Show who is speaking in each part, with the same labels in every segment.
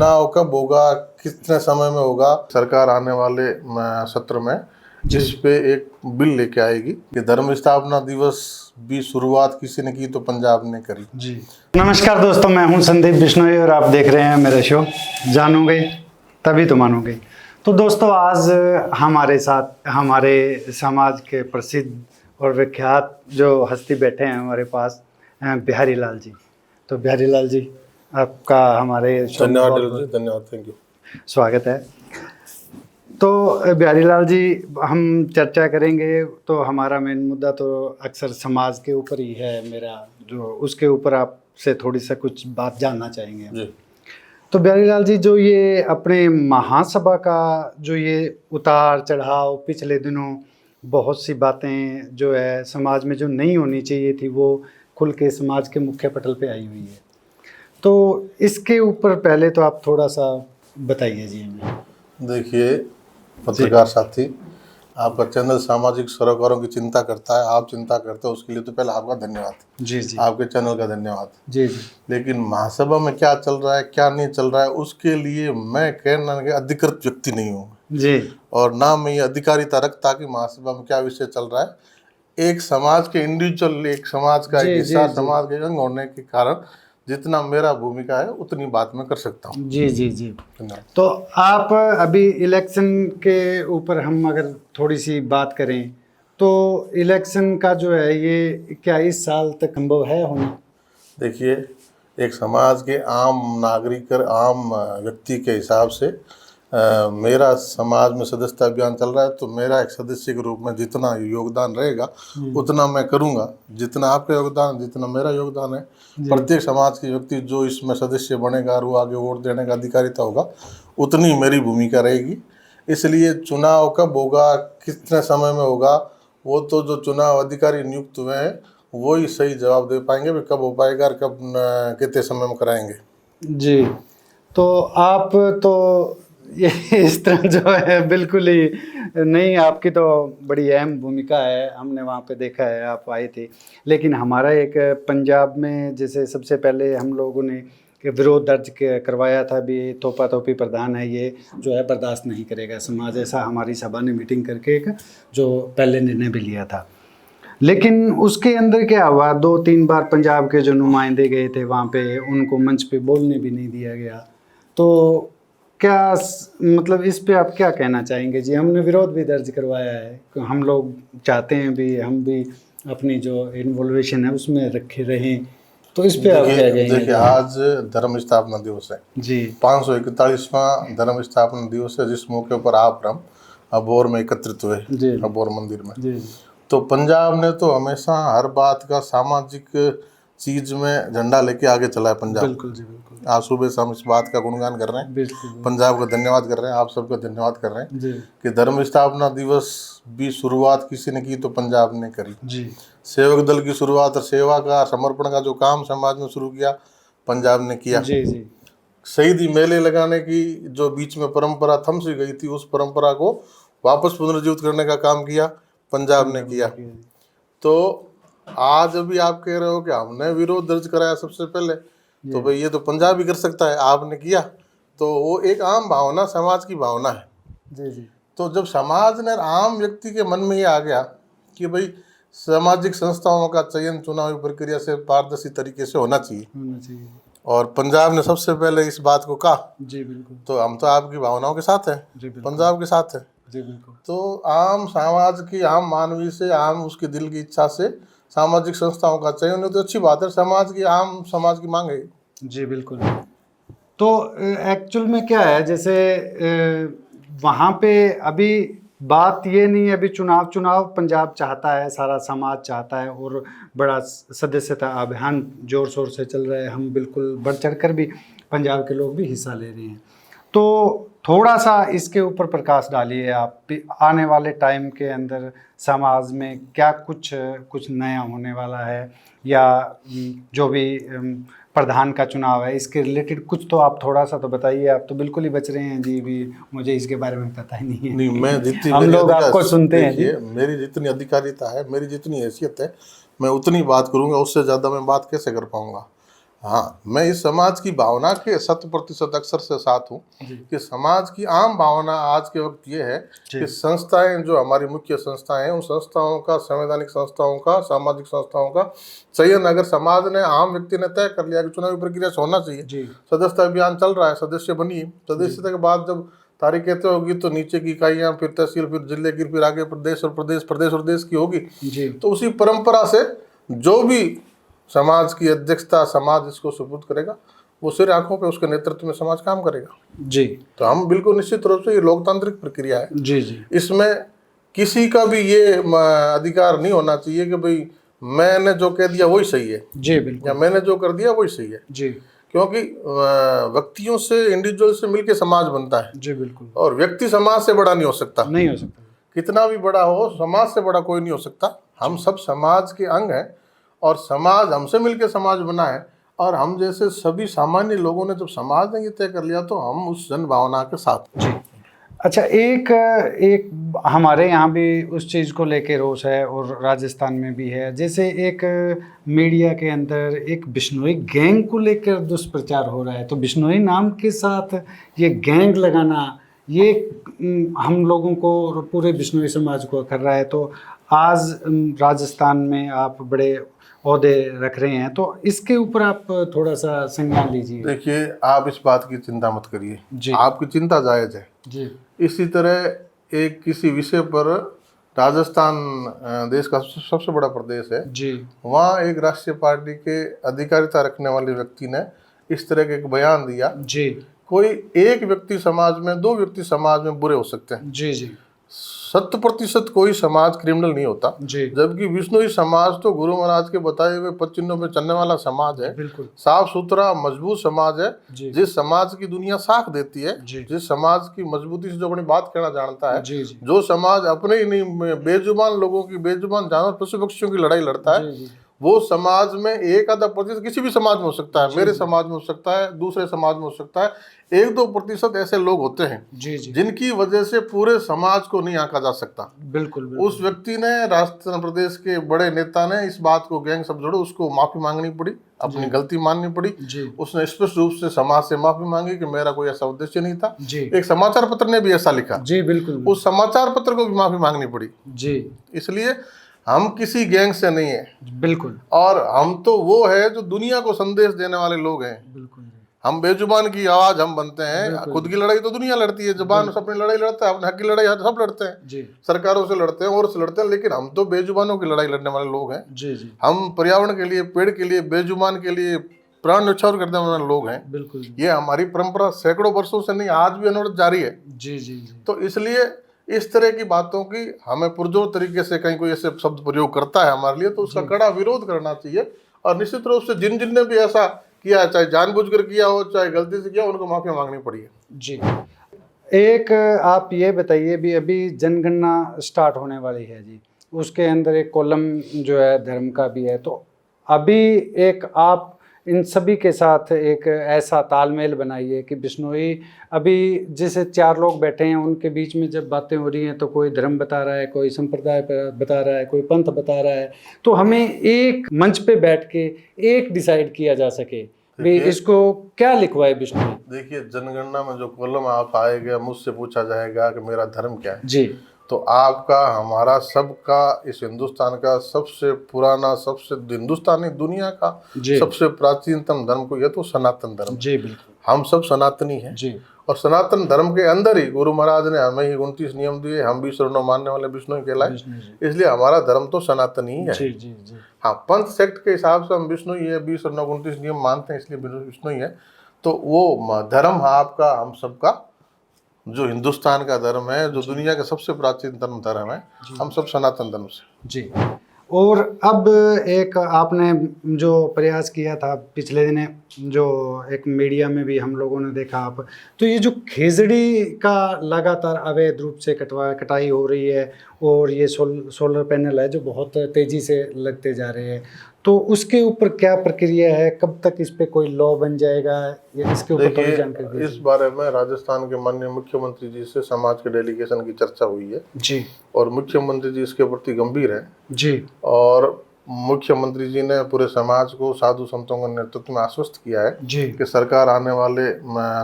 Speaker 1: चुनाव कब होगा, कितने समय में होगा, सरकार आने वाले सत्र में जिस पे एक बिल लेके आएगी कि धर्म स्थापना दिवस भी शुरुआत किसी ने की तो पंजाब ने करी।
Speaker 2: जी नमस्कार दोस्तों, मैं हूं संदीप बिश्नोई और आप देख रहे हैं मेरा शो जानोगे तभी तो मानोगे। तो दोस्तों, आज हमारे साथ हमारे समाज के प्रसिद्ध और विख्यात जो हस्ती बैठे हैं हमारे पास, बिहारी लाल जी। तो बिहारी लाल जी, आपका हमारे शो में
Speaker 1: धन्यवाद, थैंक यू, स्वागत है।
Speaker 2: तो बिहारी लाल जी, हम चर्चा करेंगे तो हमारा मेन मुद्दा तो अक्सर समाज के ऊपर ही है मेरा, जो उसके ऊपर आपसे थोड़ी सा कुछ बात जानना चाहेंगे जी। तो बिहारी लाल जी, जो ये अपने महासभा का जो ये उतार चढ़ाव पिछले दिनों, बहुत सी बातें जो है समाज में जो नहीं होनी चाहिए थी वो खुल के समाज के मुख्य पटल पे आई हुई है। तो इसके ऊपर पहले तो आप थोड़ा सा बताइए जी हमें।
Speaker 1: देखिए पत्रकार साथी, आपका चैनल सामाजिक सरोकारों की चिंता करता है, आप चिंता करते हो, उसके लिए तो पहले आपका धन्यवाद
Speaker 2: जी जी,
Speaker 1: आपके चैनल का धन्यवाद
Speaker 2: जी जी।
Speaker 1: लेकिन महासभा में क्या चल रहा है क्या नहीं चल रहा है उसके लिए मैं कहना कि अधिकृत व्यक्ति नहीं हूँ
Speaker 2: जी, और
Speaker 1: ना मैं ये अधिकारिता रखता कि महासभा में क्या विषय चल रहा है। एक समाज के इंडिविजुअल, एक समाज का एक हिस्सा, समाज के अंग होने के कारण जितना मेरा भूमिका है उतनी बात मैं कर सकता हूँ।
Speaker 2: जी जी जी। तो आप अभी इलेक्शन के ऊपर हम अगर थोड़ी सी बात करें तो इलेक्शन का जो है ये क्या इस साल तक संभव है होना?
Speaker 1: देखिए, एक समाज के आम नागरिक और आम व्यक्ति के हिसाब से मेरा समाज में सदस्यता अभियान चल रहा है, तो मेरा एक सदस्य के रूप में जितना योगदान रहेगा उतना मैं करूंगा। जितना आपका योगदान, जितना मेरा योगदान है, प्रत्येक समाज के व्यक्ति जो इसमें सदस्य बनेगा और वो आगे वोट देने का अधिकारिता होगा, उतनी मेरी भूमिका रहेगी। इसलिए चुनाव कब होगा, कितने समय में होगा, वो तो जो चुनाव अधिकारी नियुक्त हुए हैं वो ही सही जवाब दे पाएंगे भी कब हो पाएगा और कब कितने समय में कराएंगे।
Speaker 2: जी, तो आप तो ये इस तरह जो है बिल्कुल ही नहीं, आपकी तो बड़ी अहम भूमिका है, हमने वहाँ पे देखा है, आप आए थे। लेकिन हमारा एक पंजाब में जैसे सबसे पहले हम लोगों ने विरोध दर्ज करवाया था भी, थोपा थोपी प्रधान है, ये जो है बर्दाश्त नहीं करेगा समाज, ऐसा हमारी सभा ने मीटिंग करके एक जो पहले निर्णय भी लिया था। लेकिन उसके अंदर क्या हुआ, 2-3 बार पंजाब के जो नुमाइंदे गए थे वहाँ पे, उनको मंच पे बोलने भी नहीं दिया गया। तो क्या मतलब इस पे आप क्या कहना चाहेंगे जी? हमने विरोध भी दर्ज करवाया है, हम लोग चाहते हैं भी हम भी अपनी जो इन्वॉल्वेशन है उसमें रखे रहें, तो इस पे आप क्या कहेंगे?
Speaker 1: देखिए, आज धर्म स्थापना दिवस है
Speaker 2: जी,
Speaker 1: 541वां धर्म स्थापना दिवस है, जिस मौके पर आप हम अबोर में एकत्रित हुए, अबोर मंदिर में जी। तो पंजाब ने तो हमेशा हर बात का सामाजिक चीज में झंडा लेके आगे चला है पंजाब।
Speaker 2: बिल्कुल जी, बिल्कुल।
Speaker 1: आज सुबह से हम इस बात का गुणगान कर रहे हैं, पंजाब का धन्यवाद कर रहे हैं, आप सबका धन्यवाद कर रहे हैं जी। कि धर्म स्थापना दिवस भी शुरुआत किसी ने की तो पंजाब ने करी जी। सेवक दल की शुरुआत और सेवा का समर्पण का जो काम समाज में शुरू किया पंजाब ने किया जी जी। शहीदी मेले लगाने की जो बीच में परंपरा थम सी गई थी, उस परंपरा को वापस पुनर्जीवित करने का काम किया पंजाब ने किया। तो आज अभी आप कह रहे हो कि हमने विरोध दर्ज कराया सबसे पहले, तो भाई ये तो पंजाब ही कर सकता है, आपने किया तो वो एक आम भावना, समाज की भावना है जी जी। तो जब समाज ने आम व्यक्ति के मन में ये आ गया कि भाई सामाजिक संस्थाओं का चयन चुनावी प्रक्रिया से पारदर्शी तरीके से होना चाहिए और पंजाब ने सबसे पहले इस बात को कहा जी, बिल्कुल। तो हम तो आपकी भावनाओं के साथ हैं, पंजाब के साथ है जी, बिल्कुल। तो आम समाज की, आम मानवीय से, आम उसके दिल की इच्छा से सामाजिक संस्थाओं का चयन हो तो अच्छी बात है, समाज की, आम समाज की मांग है जी, बिल्कुल।
Speaker 2: तो एक्चुअल में क्या है, जैसे वहाँ पे अभी बात ये नहीं है, अभी चुनाव पंजाब चाहता है, सारा समाज चाहता है और बड़ा सदस्यता अभियान जोर शोर से चल रहा है, हम बिल्कुल बढ़ चढ़ कर भी पंजाब के लोग भी हिस्सा ले रहे हैं। तो थोड़ा सा इसके ऊपर प्रकाश डालिए आप, आने वाले टाइम के अंदर समाज में क्या कुछ नया होने वाला है, या जो भी प्रधान का चुनाव है इसके रिलेटेड कुछ तो आप थोड़ा सा तो बताइए। आप तो बिल्कुल ही बच रहे हैं जी, भी मुझे इसके बारे में पता ही नहीं है।
Speaker 1: नहीं, मैं जितनी
Speaker 2: हम लोग आपको सुनते हैं जी।
Speaker 1: मेरी जितनी अधिकारिता है, मेरी जितनी हैसियत है, मैं उतनी बात करूंगा, उससे ज़्यादा मैं बात कैसे कर पाऊंगा। हाँ, मैं इस समाज की भावना के 100% अक्सर से साथ हूँ कि समाज की आम भावना आज के वक्त ये है कि संस्थाएं, जो हमारी मुख्य संस्थाएं हैं, उन संस्थाओं का, संवैधानिक संस्थाओं का, सामाजिक संस्थाओं का चयन अगर समाज ने, आम व्यक्ति ने तय कर लिया कि चुनावी प्रक्रिया से होना चाहिए, सदस्यता अभियान चल रहा है, सदस्य बनिए, सदस्यता के बाद जब तारीखें तय होगी तो नीचे की इकाइयाँ, फिर तहसील, फिर जिले की, फिर आगे प्रदेश और देश की होगी। तो उसी परंपरा से जो भी समाज की अध्यक्षता समाज इसको सुपुर्द करेगा, वो सिर आंखों पे उसके नेतृत्व में समाज काम करेगा।
Speaker 2: जी।
Speaker 1: तो हम बिल्कुल निश्चित रूप से, ये लोकतांत्रिक प्रक्रिया है।
Speaker 2: जी।
Speaker 1: इसमें किसी का भी ये अधिकार नहीं होना चाहिए कि भाई मैंने जो कह दिया वही सही है,
Speaker 2: जी बिल्कुल,
Speaker 1: या मैंने जो कर दिया वही सही है।
Speaker 2: जी।
Speaker 1: क्योंकि व्यक्तियों से, इंडिविजुअल से मिलके समाज बनता है।
Speaker 2: जी बिल्कुल।
Speaker 1: और व्यक्ति समाज से बड़ा नहीं हो सकता,
Speaker 2: नहीं हो सकता,
Speaker 1: कितना भी बड़ा हो, समाज से बड़ा कोई नहीं हो सकता। हम सब समाज के अंग हैं और समाज हमसे मिलकर समाज बना है। और हम जैसे सभी सामान्य लोगों ने, जब समाज ने ये तय कर लिया, तो हम उस जन भावना के साथ।
Speaker 2: जी। अच्छा, एक हमारे यहाँ भी उस चीज़ को लेके रोष है, और राजस्थान में भी है। जैसे एक मीडिया के अंदर एक बिश्नोई गैंग को लेकर दुष्प्रचार हो रहा है, तो बिश्नोई नाम के साथ ये गैंग लगाना, ये हम लोगों को और पूरे बिश्नोई समाज को कर रहा है। तो आज राजस्थान में आप बड़े ओहदे रख रहे हैं, तो इसके ऊपर आप थोड़ा सा संज्ञान लीजिए।
Speaker 1: देखिए, आप इस बात की चिंता मत करिए, आपकी चिंता जायज़ है
Speaker 2: जी।
Speaker 1: इसी तरह एक किसी विषय पर, राजस्थान देश का सबसे बड़ा प्रदेश है
Speaker 2: जी,
Speaker 1: वहाँ एक राष्ट्रीय पार्टी के अधिकारिता रखने वाले व्यक्ति ने इस तरह के एक बयान दिया
Speaker 2: जी।
Speaker 1: कोई एक व्यक्ति समाज में, दो व्यक्ति समाज में बुरे हो सकते हैं।
Speaker 2: जी। जी।
Speaker 1: 100% कोई समाज क्रिमिनल नहीं होता। जबकि विष्णुई समाज तो गुरु महाराज के बताए हुए पच्चीनों में चलने वाला समाज है,
Speaker 2: बिल्कुल
Speaker 1: साफ सुथरा मजबूत समाज है। जिस समाज की दुनिया साख देती है, जिस समाज की मजबूती से जो अपनी बात कहना जानता है, जो समाज अपने ही नहीं, बेजुबान लोगों की, बेजुबान जानवर, पशु पक्षियों की लड़ाई लड़ता है, वो समाज में 1-आधा% किसी भी समाज में हो सकता है, मेरे समाज में हो सकता है, दूसरे समाज में हो सकता है, 1-2% ऐसे लोग होते हैं जिनकी वजह से पूरे समाज को नहीं आंका जा सकता। बिल्कुल। उस व्यक्ति ने, राजस्थान प्रदेश के बड़े नेता ने इस बात को गैंग शब्द जोड़ो, उसको माफी मांगनी पड़ी, अपनी गलती माननी पड़ी। उसने स्पष्ट रूप से समाज से माफी मांगी कि मेरा कोई ऐसा उद्देश्य नहीं था। एक समाचार पत्र ने भी ऐसा लिखा। बिल्कुल। उस समाचार पत्र को भी माफी मांगनी पड़ी। इसलिए हम किसी गैंग से नहीं है। बिल्कुल। और हम तो वो है जो दुनिया को संदेश देने वाले लोग हैं। बिल्कुल। हम बेजुबान की आवाज हम बनते हैं। खुद की लड़ाई तो दुनिया लड़ती है, जुबान से अपनी लड़ाई लड़ता है, अपने हक की लड़ाई सब लड़ते हैं, सरकारों से लड़ते हैं और से लड़ते हैं, लेकिन हम तो बेजुबानों की लड़ाई लड़ने वाले लोग हैं। हम पर्यावरण के लिए, पेड़ के लिए, बेजुबान के लिए प्राण न्यौछावर करने वाले लोग हैं। बिल्कुल। ये हमारी परंपरा सैकड़ों वर्षों से नहीं, आज भी अनवरत जारी है। तो इसलिए इस तरह की बातों की हमें पुरजोर तरीके से कहीं कोई ऐसे शब्द प्रयोग करता है हमारे लिए, तो उसका कड़ा विरोध करना चाहिए। और निश्चित रूप से जिन जिन ने भी ऐसा किया, चाहे जानबूझकर किया हो, चाहे गलती से किया, उनको माफी मांगनी पड़ी है। जी।
Speaker 2: एक आप ये बताइए, भी अभी जनगणना स्टार्ट होने वाली है जी, उसके अंदर एक कॉलम जो है धर्म का भी है, तो अभी एक आप इन सभी के साथ एक ऐसा तालमेल बनाइए कि बिश्नोई, अभी जैसे 4 लोग बैठे हैं, उनके बीच में जब बातें हो रही हैं तो कोई धर्म बता रहा है, कोई संप्रदाय बता रहा है, कोई पंथ बता रहा है, तो हमें एक मंच पे बैठ के एक डिसाइड किया जा सके भी इसको क्या लिखवाए बिश्नोई।
Speaker 1: देखिए, जनगणना में जो कॉलम आप आएगा, मुझसे पूछा जाएगा कि मेरा धर्म क्या है जी, तो आपका, हमारा, सबका, इस हिंदुस्तान का सबसे पुराना, सबसे, हिंदुस्तानी दुनिया का सबसे प्राचीनतम धर्म कोई है तो सनातन धर्म। जी बिल्कुल। हम सब सनातनी हैं जी। और सनातन धर्म के अंदर ही गुरु महाराज ने हमें ही 29 नियम दिए। हम भी शरणों मानने वाले बिश्नोई कहलाए, इसलिए हमारा धर्म तो सनातनी ही है। जी जी जी। हाँ, पंथ सेक्ट के हिसाब से हम बिश्नोई है, 20 शरणों 29 नियम मानते हैं, इसलिए बिश्नोई है। तो वो धर्म आपका, हम सबका, जो हिंदुस्तान का धर्म है, जो दुनिया का सबसे प्राचीनतम धर्म है, हम सब सनातन धर्म से जी।
Speaker 2: और अब एक आपने जो प्रयास किया था पिछले दिने, जो एक मीडिया में भी हम लोगों ने देखा आप, तो ये जो खेजड़ी का लगातार अवैध रूप से कटाई हो रही है, और ये सोलर पैनल है जो बहुत तेज़ी से लगते जा रहे हैं, तो उसके ऊपर क्या प्रक्रिया है, कब तक इस पे कोई लॉ बन जाएगा, या इसके ऊपर थोड़ी जानकारी दीजिए।
Speaker 1: इस बारे में राजस्थान के माननीय मुख्यमंत्री जी से समाज के डेलीगेशन की चर्चा हुई है जी, और मुख्यमंत्री जी इसके प्रति गंभीर है जी, और मुख्यमंत्री जी ने पूरे समाज को साधु संतों के नेतृत्व में आश्वस्त किया है
Speaker 2: जी
Speaker 1: कि सरकार आने वाले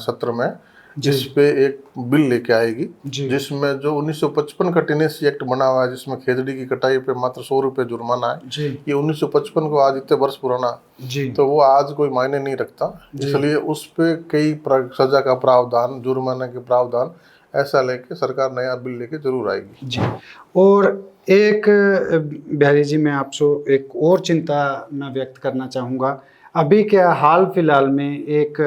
Speaker 1: सत्र में इस पे एक बिल लेके आएगी,
Speaker 2: जी
Speaker 1: जिसमें जो 1955 का टेनेसी एक्ट बना हुआ है, जिसमें खेजड़ी की कटाई पे मात्र 100 रुपये जुर्माना है,
Speaker 2: जी
Speaker 1: ये 1955 को आज इतने वर्ष पुराना,
Speaker 2: जी
Speaker 1: तो वो आज कोई मायने नहीं रखता। इसलिए उस पे कई सजा का प्रावधान, जुर्माना के प्रावधान ऐसा लेके सरकार नया बिल लेके जरूर आएगी।
Speaker 2: जी। और एक बिहारी जी, मैं आपसे एक और चिंता मैं व्यक्त करना चाहूँगा। अभी क्या हाल फिलहाल में एक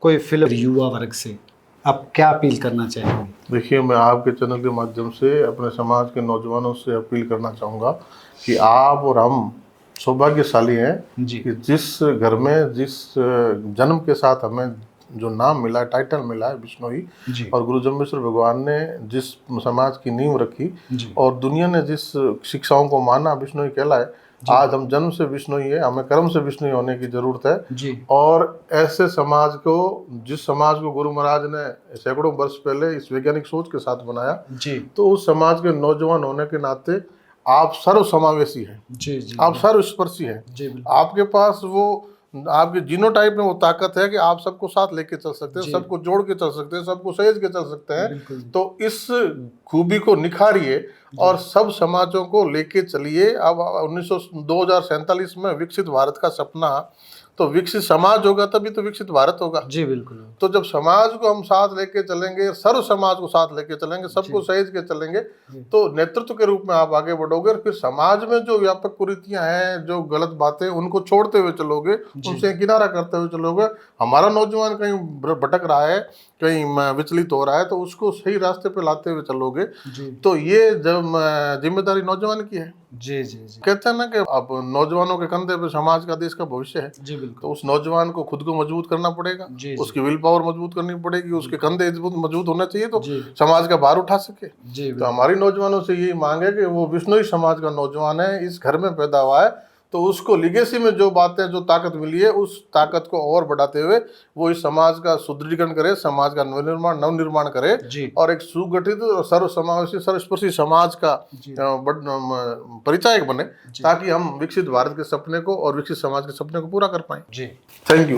Speaker 2: कोई फिल्म युवा वर्ग से आप क्या अपील करना चाहेंगे?
Speaker 1: देखिए, मैं आपके चैनल के माध्यम से अपने समाज के नौजवानों से अपील करना चाहूँगा कि आप और हम सौभाग्यशाली हैं
Speaker 2: जी
Speaker 1: कि जिस घर में जिस जन्म के साथ हमें जो नाम मिला है, टाइटल मिला है बिश्नोई,
Speaker 2: जी
Speaker 1: और गुरु जम्बेश्वर भगवान ने जिस समाज की नींव रखी
Speaker 2: जी
Speaker 1: और दुनिया ने जिस शिक्षाओं को माना, बिश्नोई कहलाए। आज हम जन्म से बिश्नोई है, हमें कर्म से बिश्नोई होने की जरूरत है।
Speaker 2: जी
Speaker 1: और ऐसे समाज को, जिस समाज को गुरु महाराज ने सैकड़ों वर्ष पहले इस वैज्ञानिक सोच के साथ बनाया,
Speaker 2: जी
Speaker 1: तो उस समाज के नौजवान होने के नाते आप सर्व समावेशी हैं,
Speaker 2: जी जी
Speaker 1: आप सर्वस्पर्शी हैं।
Speaker 2: जी बिल्कुल
Speaker 1: आपके पास वो, आपके जीनोटाइप में वो ताकत है कि आप सबको साथ लेके चल सकते हैं,
Speaker 2: जी।
Speaker 1: सबको जोड़ के चल सकते हैं, सबको सहेज के चल सकते हैं।
Speaker 2: बिल्कुल
Speaker 1: तो इस खूबी को निखारिए और सब समाजों को लेके चलिए। अब 2047 में विकसित भारत का सपना, तो विकसित समाज होगा तभी तो विकसित भारत होगा।
Speaker 2: जी बिल्कुल
Speaker 1: तो जब समाज को हम साथ लेके चलेंगे, सर्व समाज को साथ लेके चलेंगे, सबको सहेज के चलेंगे, तो नेतृत्व के रूप में आप आगे बढ़ोगे। और फिर समाज में जो व्यापक कुरीतियां हैं, जो गलत बातें, उनको छोड़ते हुए चलोगे, उनसे किनारा करते हुए चलोगे। हमारा नौजवान कहीं भटक रहा है, कहीं विचलित हो रहा है, तो उसको सही रास्ते पे लाते हुए चलोगे।
Speaker 2: जी
Speaker 1: तो ये जब जिम्मेदारी नौजवान की है।
Speaker 2: जी जी जी
Speaker 1: कहते हैं ना कि अब नौजवानों के कंधे पे समाज का, देश का भविष्य है।
Speaker 2: जी बिल्कुल
Speaker 1: तो उस नौजवान को खुद को मजबूत करना पड़ेगा,
Speaker 2: जी
Speaker 1: उसकी विल पावर मजबूत करनी पड़ेगी, उसके कंधे मजबूत होने चाहिए, तो
Speaker 2: जी
Speaker 1: समाज का भार उठा सके।
Speaker 2: जी
Speaker 1: तो
Speaker 2: बिल्कुल
Speaker 1: हमारी नौजवानों से यही मांग है कि वो बिश्नोई समाज का नौजवान है, इस घर में पैदा हुआ है, तो उसको लिगेसी में जो बातें, जो ताकत मिली है, उस ताकत को और बढ़ाते हुए वो इस समाज का सुदृढ़ीकरण करे, समाज का नवनिर्माण करे,
Speaker 2: जी
Speaker 1: और एक सुगठित और सर्व समावेशी, सर्वस्पर्शी समाज का
Speaker 2: जी
Speaker 1: परिचायक बने, ताकि हम विकसित भारत के सपने को और विकसित समाज के सपने को पूरा कर पाए।
Speaker 2: जी
Speaker 1: थैंक यू।